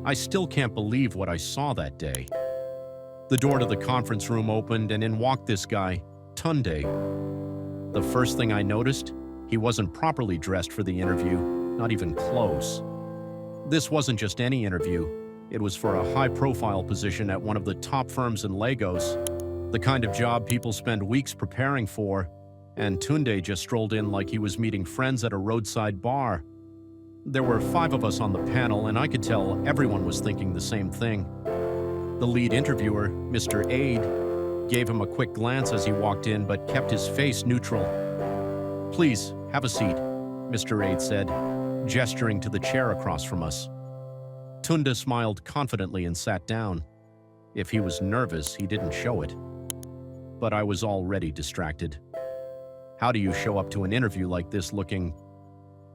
I still can't believe what I saw that day. The door to the conference room opened and in walked this guy, Tunde. The first thing I noticed, he wasn't properly dressed for the interview, not even close. This wasn't just any interview. It was for a high-profile position at one of the top firms in Lagos, the kind of job people spend weeks preparing for, and Tunde just strolled in like he was meeting friends at a roadside bar. There were 5 of us on the panel, and I could tell everyone was thinking the same thing. The lead interviewer, Mr. Aide, gave him a quick glance as he walked in, but kept his face neutral. "Please, have a seat," Mr. Aide said, gesturing to the chair across from us. Tunde smiled confidently and sat down. If he was nervous, he didn't show it. But I was already distracted. How do you show up to an interview like this looking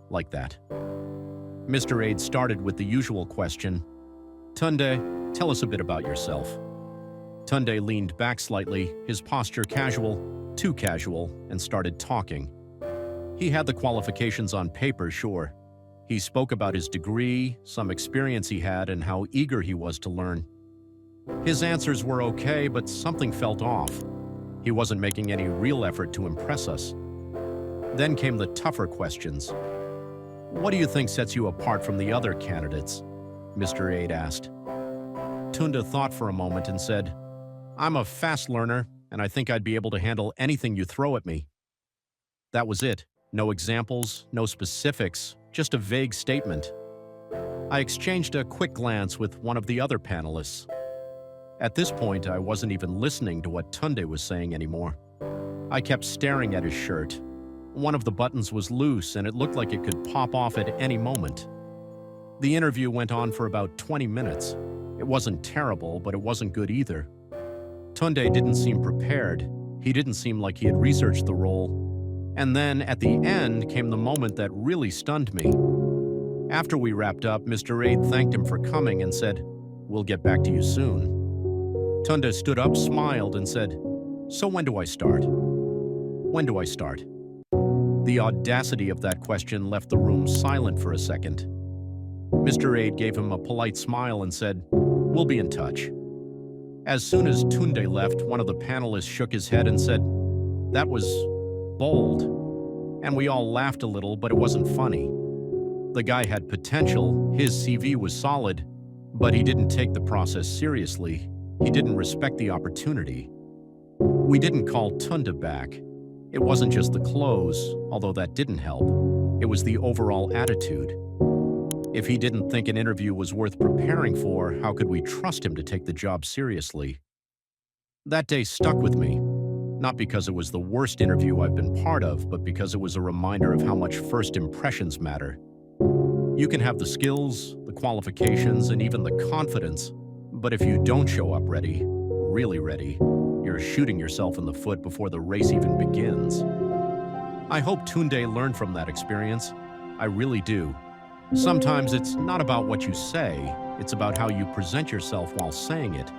like that? Mr. Aide started with the usual question, "Tunde, tell us a bit about yourself." Tunde leaned back slightly, his posture casual, too casual, and started talking. He had the qualifications on paper, sure. He spoke about his degree, some experience he had, and how eager he was to learn. His answers were okay, but something felt off. He wasn't making any real effort to impress us. Then came the tougher questions. "What do you think sets you apart from the other candidates?" Mr. Aide asked. Tunde thought for a moment and said, "I'm a fast learner, and I think I'd be able to handle anything you throw at me." That was it. No examples, no specifics, just a vague statement. I exchanged a quick glance with one of the other panelists. At this point, I wasn't even listening to what Tunde was saying anymore. I kept staring at his shirt. One of the buttons was loose, and it looked like it could pop off at any moment. The interview went on for about 20 minutes. It wasn't terrible, but it wasn't good either. Tunde didn't seem prepared. He didn't seem like he had researched the role. And then, at the end, came the moment that really stunned me. After we wrapped up, Mr. Aide thanked him for coming and said, "We'll get back to you soon." Tunde stood up, smiled, and said, "So when do I start? When do I start?" The audacity of that question left the room silent for a second. Mr. Aide gave him a polite smile and said, "We'll be in touch." As soon as Tunde left, one of the panelists shook his head and said, "That was bold." And we all laughed a little, but it wasn't funny. The guy had potential, his CV was solid, but he didn't take the process seriously. He didn't respect the opportunity. We didn't call Tunde back. It wasn't just the clothes, although that didn't help. It was the overall attitude. If he didn't think an interview was worth preparing for, how could we trust him to take the job seriously? That day stuck with me, not because it was the worst interview I've been part of, but because it was a reminder of how much first impressions matter. You can have the skills, the qualifications, and even the confidence, but if you don't show up ready, really ready, you're shooting yourself in the foot before the race even begins. I hope Tunde learned from that experience. I really do. Sometimes it's not about what you say, it's about how you present yourself while saying it.